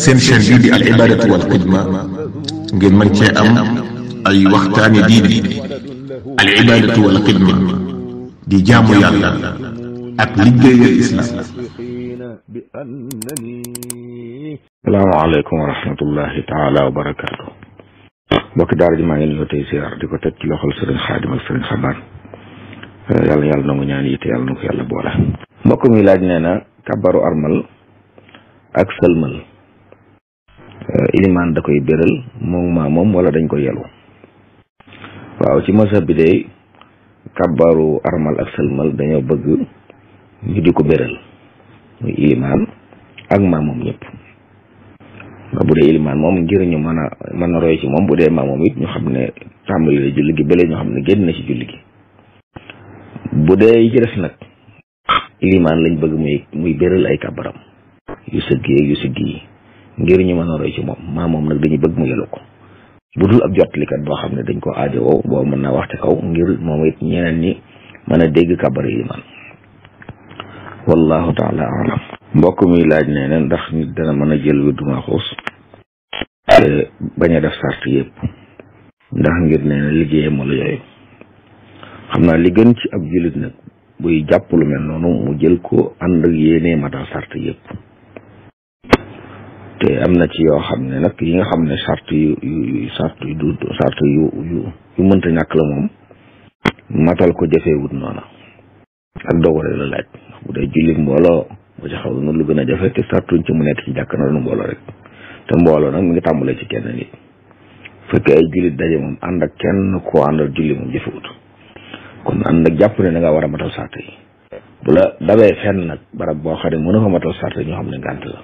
seen chaîne bii di al ibadatu wal xidma ngeen mën cee am ay waxtaani diine al ibadatu wal xidma di jaamu yàlla ak liggéeyal islam. salaamaaleykum wa rahmatullahi taala wa barakaatu. mbokki daara ji maa ngi nuyoo tey siyaar di ko teg ci loxol sëriñ Xaadim ak sëriñ Xabaan yàlla nangu ñaan yi te yàlla na ko yàlla boole. mbokk mi laaj nee na kabaru armal ak sëlmal ilimaan da koy béral moom wala dañ ko yelu. waaw ci mazhab bi de kabaru armal ak sëlmal dañoo bëgg ñu di ko béral muy ilimaan ak moom ñëpp. bu dee ilimaan moom ngir ñu mën a roy ci moom, bu dee moom it ñu xam ne tàmbali la julli gi bële ñu xam ne génn na ci julli gi. bu dee yi ci des nag ilimaan lañ bëgg muy béral ay kabaram yu sëggi yu siggi yi ngir ñu mën a roy ci moom. moom nag dañuy bëgg mu yelu ko. bu dul ab jottalikat boo xam ne dañ ko aajowoo boobu mën naa wax ci kaw ngir moom it ñeneen ñi mën a dégg kabar ilimaan. wallahu taala alam. mbokk mi laaj nee na ndax nit dana mën a jël wirdu Maxuus te bañ a def sart yëpp ndax ngir nee na liggéeyam wala yooyu. xam naa li gën ci ab jullit nag buy jàpp lu mel noonu mu jël ko ànd ak yéene matal sart yëpp. te am na ci yoo xam ne nag yi nga xam ne sart yu mënta ñàkk la moom matal ko jafewut noona ak dogore la laaj. bu dee jullit mbooloo ba ci xaw na lu gën a jafe te sartuñ ci mu nekk ci jàkk na doon mbooloo rek te mbooloo nag mi ngi tàmbalee ci kenn nit. fekkee ay jullit daje moom ànd ak kenn koo àndal julli moom jafewut. kon ànd ak jàpp ne da nga war a matal sart yi. bu la dabee fenn nag barab boo xam ne mën a fa matal sart yi ñoo xam ne gànt la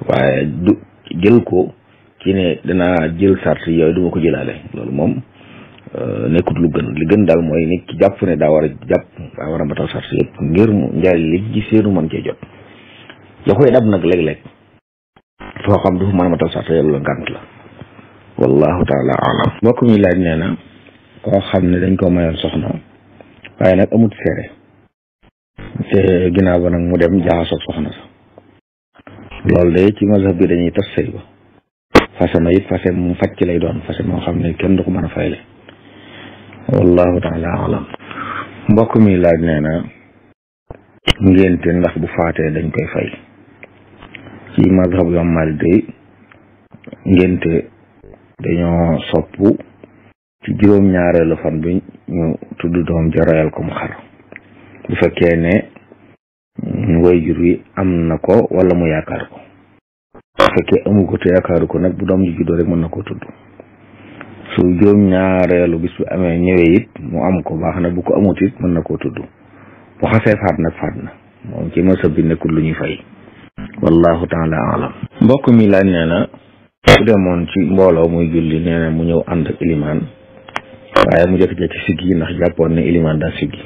waaye du jël ko ci ne danaa jël sart yi yooyu du ma ko jëlaale loolu moom nekkut lu gën. li gën daal mooy nit ki jàpp ne daa war a matal sart yëpp ngir mu njaay li ci seenu mën cee jot. la koy dab nag léeg-léeg foo xam du fa mën a matal sart yooyu la ngànt la. wallahu taala alam. mbokk mi laaj nee na koo xam ne dañ ko mayoon soxna waaye nag amut seere te ginnaaw ba nag mu dem jaxasoog soxna sa. loolu de ci mazhab bi dañuy tas sëy ba fase ma it fase mu facc lay doon fase moo xam ne kenn du ko mën a fayle. wallahu taala alam. mbokk mi laaj nee na ngénte ndax bu faatee dañ koy fay. ci mazhab yu am Maalik day ngénte dañoo soppu ci juróom-ñaareelu fan bi ñu tudd doom ja royal ko mu xar bu fekkee ne waajur wi am na ko wala mu yaakaar ko. bu fekkee amu ko te yaakaaru ko nag bu doom ji juddoo rek mën na koo tudd. su juróom-ñaareelu bis bi amee ñëwee it mu am ko baax na, bu ko amut it mën na koo tudd. bu xasee faat nag faat na moom ci masab bi nekkul lu ñuy fay. wallahu taala alam. mbokk mi laaj nee na su demoon ci mbooloo muy julli nee na mu ñëw ànd ak ilimaan waaye mu jékki-jékki siggi ndax jàppoon ne ilimaan daa siggi.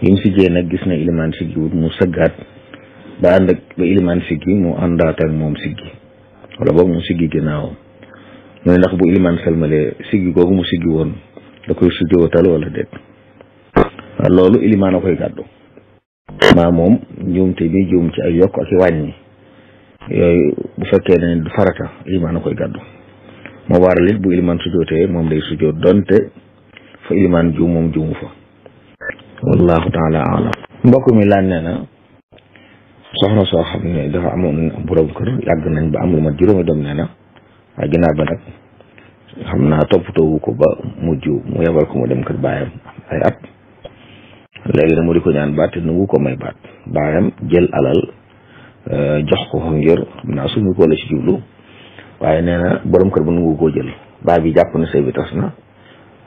li mu siggee nag gis na ilimaan siggi wut mu sëggaat ba ànd ak ba ilimaan siggi mu àndaat ak moom siggi wala boobu mu siggi ginnaawam. mu ne ndax bu ilimaan salmalee siggi googu mu siggi woon da koy sujjootal wala déet. loolu ilimaan a koy gàddu. moom njuumte bi juum ci ay yokk ak i wàññi yooyu bu fekkee ne du farata ilimaan a koy gàddu. moo waral it bu ilimaan sujjootee moom day sujjoot donte fa ilimaan juum moom juumu fa. wallahu taala alam. mbokk mi laaj nee na soxna soo xam ne dafa amoon borom kër yàgg nañ ba am lu mat juróomi doom nee na waaye ginnaaw ba nag xam naa toppatoowu ko ba mujj mu yebal ko mu dem kër baayam ay at. léegi nag mu di ko ñaan baat te nangu ko may baat. baayam jël alal jox ko ngir xam naa suñu ko la ci jublu waaye nee na borom kër bu nangu koo jël. baay bi jàpp na sëy bi tas na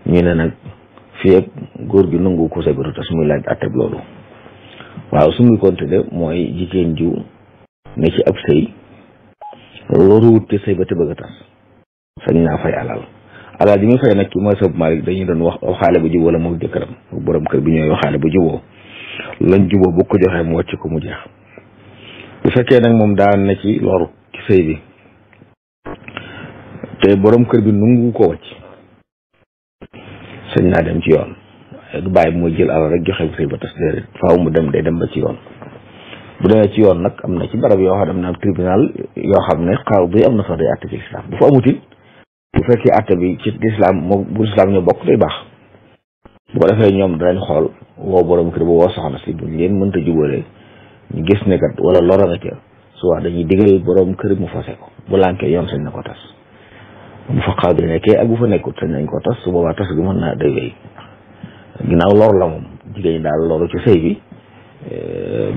ñu ne nag fii ak góor gi nangu ko sëy bi du tas muy laaj atteb loolu. waaw su muy konte de mooy jigéen jiw ne ci ab sëy loolu wut te sëy ba te bëgg a tas sañ naa fay alal ji muy fay nag ci mooy sab Maalik dañuy doon wax xaale bu juboo la moom jëkkëram borom kër bi ñooy waxaale bu juboo lañ juboo bu ko joxee mu wàcc ko mu jeex. bu fekkee nag moom daan na ci loru ci sëy bi te borom kër bi nungu ko wàcc sañ naa dem ci yoon. du bàyyi mooy jël alal rek joxe sëy ba tas déedéet faaw mu dem day dem ba ci yoon bu demee ci yoon nag am na ci barab yoo xam ne am na tribunal yoo xam ne qaadi am na fa day àtte ci lislaam bu fa amutin bu fekkee àtte bi ci lislaam moom bu lislaam ñoo bokk day baax bu ko defee ñoom danañ xool woo borom kër ba woo soxna si buñ leen mënta jubóole ñu gis ne kat wala loro nga ca soit dañuy digal borom kër mu fase ko bu lànkee yoon sañ na ko tas bu fa qaadi nekkee ak bu fa nekkut sañ nañ ko tas su boobaa tas gi mën naa day wéy ginnaaw lor la moom jigéen ñi daal loru ci sëy bi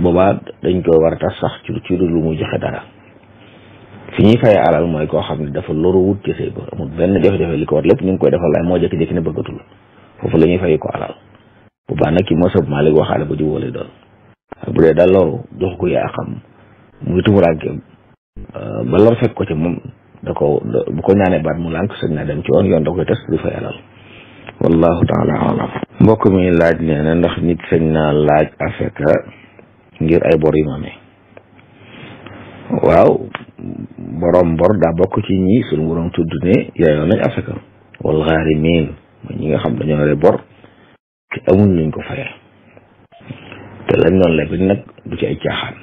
boobaa dañ ko war a tas sax ci lu muy joxe dara fi ñuy fayee alal mooy koo xam ne dafa loru wut ci sëy ba amul benn jafe-jafe li ko war lépp ñu ngi koy defal waaye moo jékki-jékki ne bëggatul foofu la ñuy fayee ko alal boobaa nag ki moo sëb Maalik waxaale ba jubóole doon bu dee daal loru jox ko yaa xam muy tumuraanke ba lor fekk ko ci moom da ko bu ko ñaanee baat mu lànk sañ naa dem ci yoon da koy tas di fay alal wallahu taala alam mbokk mi laaj nee na ndax nit sañ naa laaj asaka ngir ay bor yu ma amee waaw borom bor daa bokk ci ñi suñu borom tudd ne yaayoo nañ asaka wal ghaarimin mooy ñi nga xam dañoo yore bor te amuñ luñ ko fayee te lañ noonu leb nag du ci ay caaxaan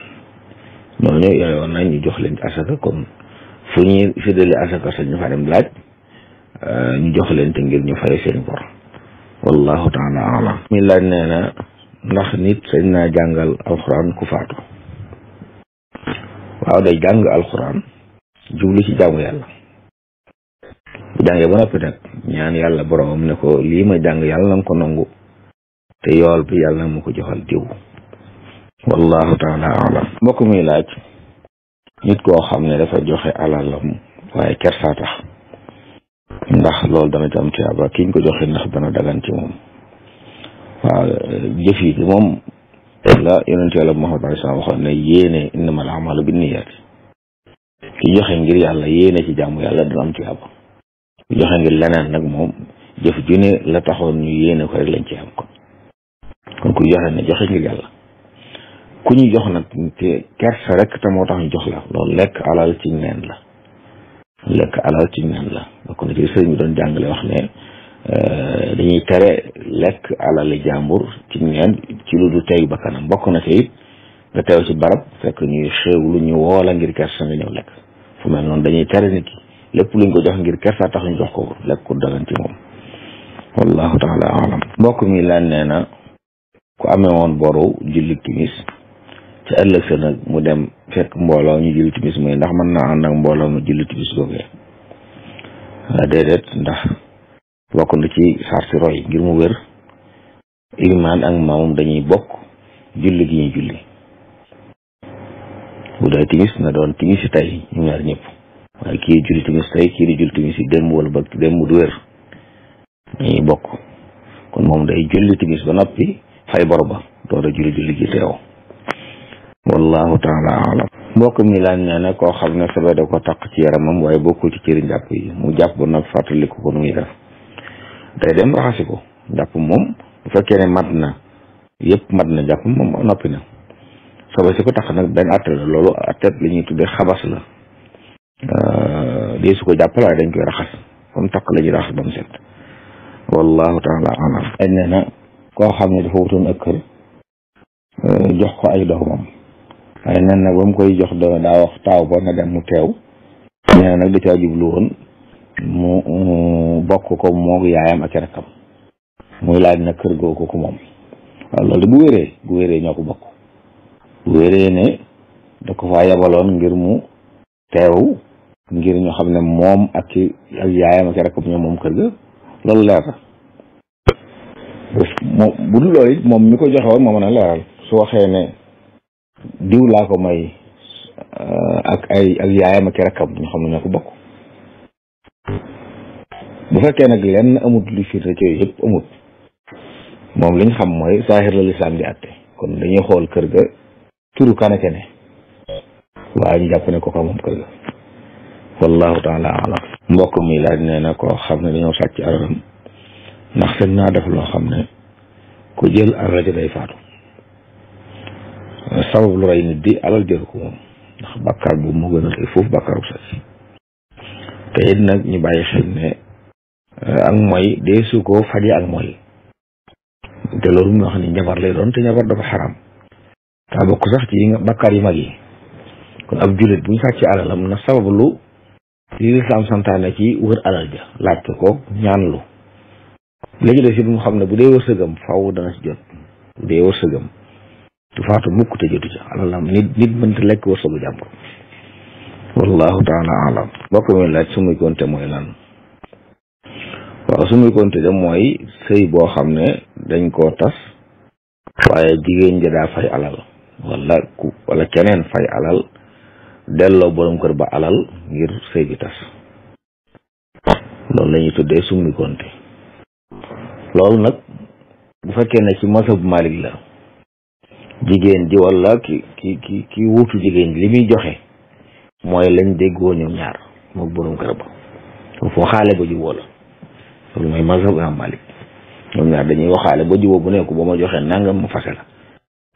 ñooñu yaayoo nañ ñu jox leen ci asaka comme fu ñuy séddale asaka sañ ñu fa dem laaj ñu jox leen te ngir ñu fay seen bor wallahu taala alam mi laaj nee na ndax nit sañ naa jàngal alxuraan ku faatu waaw day jàng alxuraan jublu ci jaamu yàlla bu jàngee ba noppi nag ñaan yàlla boromam ne ko lii ma jàng yàlla na ko nangu te yool bi yàlla na ma ko joxal diw wallahu taala alam mbokk muy laaj nit koo xam ne dafa joxe alalam waaye kersaa tax ndax loolu dana ci am tiyaaba kiñ ko joxe ndax dana dagan ci moom waaw jëf yi moom la yonent yàlla Muhammad sallallahu alayhi wasallam waxoon ne yéene innamal a'maalu binniyaat ki joxe ngir yàlla yéene ci jaamu yàlla dana am tiyaaba ki joxe ngir leneen nag moom jëf ju ne la taxoon ñu yéene ko rek lañ ci am kon ku joxe ne joxe ngir yàlla ku ñu jox nag te kersa rek te moo tax ñu jox la loolu lekk alal ci neen la bokk na ci sëriñ bi doon jàngale wax ne dañuy tere lekk alali jàmbur ci neen ci lu du tey ba kanam bokk na ci it nga teew ci barab fekk ñuy xewlu ñu woola ngir kersa nga ñëw lekk fu mel noonu dañuy tere nit ki lépp luñ ko jox ngir kersa tax ñu jox ko lekk ku dagan ci moom wallahu taala alam mbokk mi lan nee na ku amee woon boru julli timis ci ëllëg sa nag mu dem fekk mbooloo ñu julli timis muy ndax mën naa ànd ak mbooloo mu julli timis googee déedéet ndax bokk na ci sarti roy ngir mu wér ilimaan ak maamum dañuy bokk julli gi ñuy julli bu dee timis na doon timis yi tey ñu ñaar ñëpp waaye kii julli timis tey kii di julli timis yi démb wala ba démb du wér dañuy bokk kon moom day julli timis ba noppi fay bor ba door a julli gi teew wallahu taala alam mbokk mi laaj nee na koo xam ne sobe da ko taq ci yaramam waaye bokkul ci cëri njàpp yi mu jàpp ba nag fàttaliku ko nu muy def day dem raxasi ko njàpp moom bu fekkee ne mat na yëpp mat na njàpp moom noppi na sobe si ko taq nag benn atte la loolu atte li ñuy tuddee xabas la dee su ko jàppal waaye dañ koy raxas comme taq la ñuy raxas ba mu set wallahu taala alam dañ nee na koo xam ne dafa wutoon ak kër jox ko ay doomam waaye nen nag ba mu koy jox daa wax taaw ba na dem mu teew nee na nag da caa jublu woon mu bokk ko moog yaayam ak rakkam muy laaj nag kër googu ko moom waaw loolu bu wéree ñoo ko bokk bu wéree ne da ko faa yabaloon ngir mu teew ngir ñu xam ne moom ak yaayam ak rakkam ñoom moom kër ga loolu leer na moom bu dul loolu it moom mi ko joxe woon moo mën a leeral su waxee ne diw laa ko may ak yaayam ak rakkam ñu xam ne ñoo ko bokk bu fekkee nag lenn amut lu firnde ci yooyu yëpp amut moom li ñu xam mooy saahir la lislaam di àtte kon dañuy xool kër ga turu kanake ne waaye ñu jàpp ne ko moom kër ga wallahu taala alam mbokk mi laaj nee na koo xam ne dañoo sàcc alalam ndax sañ naa def loo xam ne ku jël alal ji day faatu sabab lu rey nit di alal jël ko moom ndax bàkkaar boobu moo gën a rëy foofu bàkkaaru sàcc te it nag ñu bàyyi xel ne ak mooy dee su ko faje ak mooy te loolu mu wax ni njabar lay doon te njabar dafa xaram daa bokk sax ci bakkaar yu mag yi. kon ab jullit bu ñu sàcc alalam na sababu lu li lislaam santaane ci wër alal ja laaj ko ñaan lu léegi de si mu xam ne bu dee wërsëgam faaw dana ci jot bu dee wërsëgam du faatu mukk te jotu ca alalam nit mënta lekk wërsëgu jàmbur wallahu taala alam mbokk mi laaj sumuy konte mooy lan waaw sumuy konte de mooy sëy boo xam ne dañ koo tas waaye jigéen ja daa fay alal wala keneen fay alal delloo borom kër ba alal ngir sëy bi tas loolu la ñuy tuddee summi konte loolu nag bu fekkee ne ci mazhab Malik la jigéen ji wala ki wuutu jigéen li muy joxe mooy lañ déggoo ñoom ñaar moom borom kër ba foo xaale ba juboo la loolu mooy mazhab Imam Malik ñoom ñaar dañuy waxaale ba juboo bu nekk ba ma joxe nangam mu fase la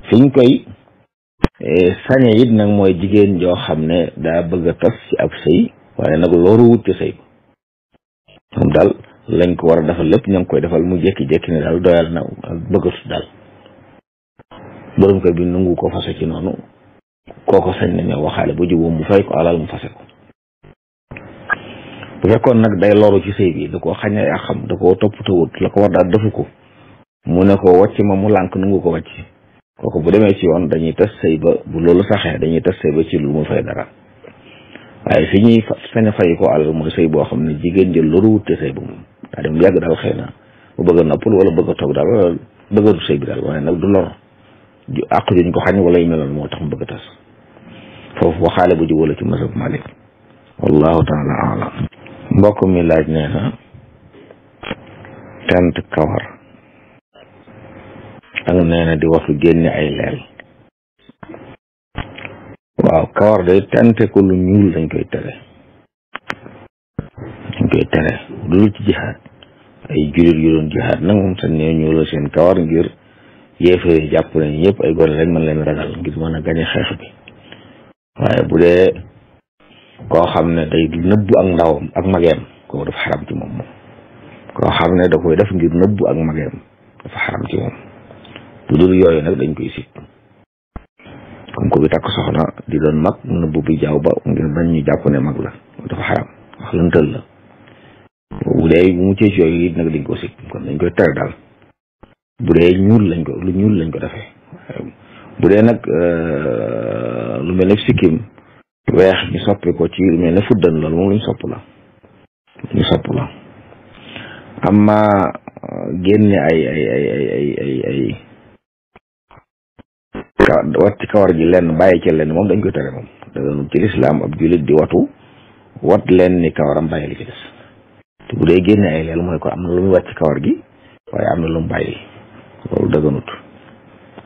fiñ koy sañe it nag mooy jigéen joo xam ne daa bëgg a tas ci ab sëy waaye nag loolu wut ci sëy moom daal lañ ko war a defal lépp ña ngi koy defal mu jékki-jékki ne daal doyal na ak bëggatu daal borom kër bi nangu ko fase ci noonu kooko sañ na ñëw waxaale ba jubóom mu fay ko alal mu fase ko bu fekkoon nag day loru ci sëy bi da koo xañ ay xam da koo toppatawut la ko war daal defu ko mu ne ko wàcc ma mu lànk nangu ko wàcc kooku bu demee ci yoon dañuy tas sëy ba bu loolu saxee dañuy tas sëy ba ci lu mu fay dara waaye fi ñuy sañ a fay ko alal mooy sëy boo xam ne jigéen jël loolu wutte sëy ba moom daa dem yàgg daal xëy na bu bëgg a noppal wala bëgg a toog daal wala bëgg a du sëy bi daal waaye nag du lor àq juñ ko xañ wala yu meloon moo tax mu bëgg a tas foofu waxaale bu ji wala ci mazhab Malik wallahu taala alam mbokk mi laaj nee na tent kawar ak nee na di waxtu génne ay leel waaw kawar day tente ko lu ñuul dañ koy tere lu ci jihaad ay jullit yu doon jihaad nag moom sax ñoo ñuulal seen kawar ngir yéefee jàpp nañ ñëpp ay gone rek mën leen ragal ngir mën a gañe xeex bi waaye bu dee koo xam ne day nëbbu ak ndawam ak mageem kooku dafa xaram ci moom koo xam ne da koy def ngir nëbbu ak mageem dafa xaram ci moom bu dul yooyu nag dañ koy sit comme ko bi takk soxna di doon mag nëbbu bi jaaw ba ngir bañ ñu jàpp ne mag la dafa xaram wax lëntal la bu dee bu mu ci yooyu it nag dañ ko sit kon dañ koy tere daal bu dee ñuul lu ñuul lañ ko defee bu dee nag lu mel ne sikkim weex ñu soppi ko ci lu mel ne fuddan loolu moom lu ñu sopp la amma génne ay wat ci kawar gi lenn bàyyi ci lenn moom dañ koy tere moom daganul ci lislaam ab jullit di wat leen ni kawaram bàyyi li ci des te bu dee génne ay leel mooy ko am na lu muy wat ci kawar gi waaye am na lu mu bàyyi loolu daganut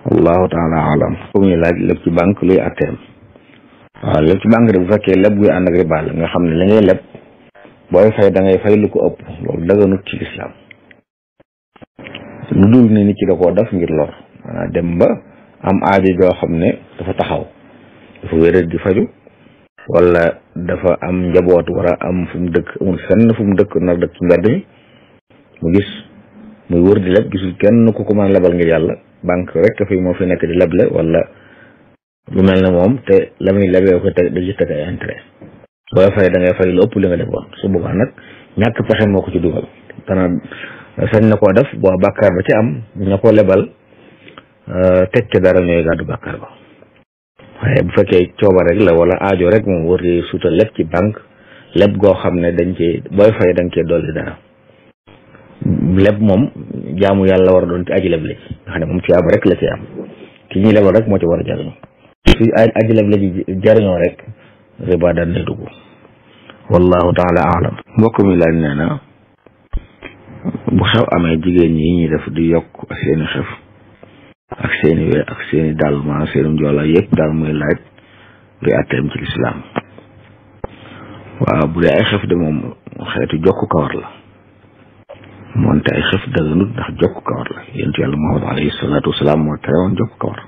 wallahu taala alam ko muy laaj lépp ci banque luy atteem waaw lépp ci banque de bu fekkee leb guy ànd ak riba la nga xam ne li ngay leb booy fay da ngay fay lu ko ëpp loolu daganut ci lislaam lu dul ne nit ki da koo def ngir lor maanaam dem ba am aajo joo xam ne dafa taxaw dafa wéral di faju wala dafa am njaboot war a am fu mu dëkk amul fenn fu mu dëkk nar dëkk ci mbedd mi mu gis muy wër di leb gisul kenn ku ko mën a lebal ngir yàlla banque rek dafay moo fi nekk di leble wala lu mel ne moom te la muy lebee ko teg da ci teg ay intérêt booy fay da ngay fay lu ëpp li nga defoon su boobaa nag ñàkk pexe moo ko ci dugal dana sañ na koo def boo bàkkaar ba ci am ña ko lebal teg ca dara ñooy gàddu bàkkaar ba waaye bu fekkee cooba rek la wala aajo rek moom wër di suuta leb ci banque leb goo xam ne dañ cee booy fay da nga cee dolli dara leb moom jaamu yàlla war a doon ci aji leb la ci nga xam ne moom tuyaaba rek la ci am ki ñuy lebal rek moo ci war a jariñu su aji leb la ci jariñoo rek riba daan ne dugg wallahu taala alam mbokk mi laaj nee na bu xew amee jigéen ñi ñuy def di yokk seeni xef ak seeni we ak seeni daal ma seeni njoola yëpp daal muy laaj luy atteem ci lislaam waaw bu dee ay xef de moom xeetu jokku kawar la moonte ay xef daganut ndax jokku kawar la yonent yàlla Muhammad alayhi salaatu wasalaam moo tere woon jokku kawar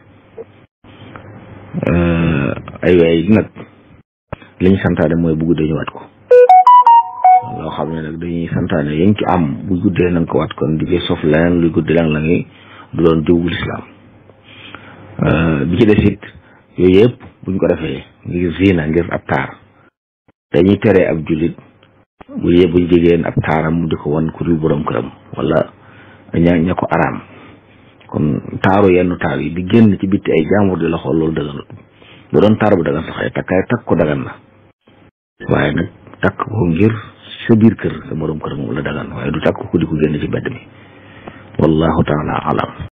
ay wey nag liñ santaane mooy bu guddee ñu wat ko loo xam ne nag dañuy santaane yañ ci am bu guddee nañ ko wat kon di koy sof leneen luy guddi lan la ngi du doon diw bu lislaam bi ci des it yooyu yëpp buñ ko defee ngir zina ngir ab taar dañuy tere ab jullit bu jigéen ab taaram di ko wan ku dul borom këram wala ña ko araam. kon taaru yenn taar yi di génn ci bitti ay jaamur di la xool loolu daganut bu doon taar bu dagan sax ay takkaay takk ko dagan na waaye nag takk ko ngir sa biir kër sa borom kër moom la dagan waaye du takk ko di ko génn ci mbedd mi wallahu taala alam.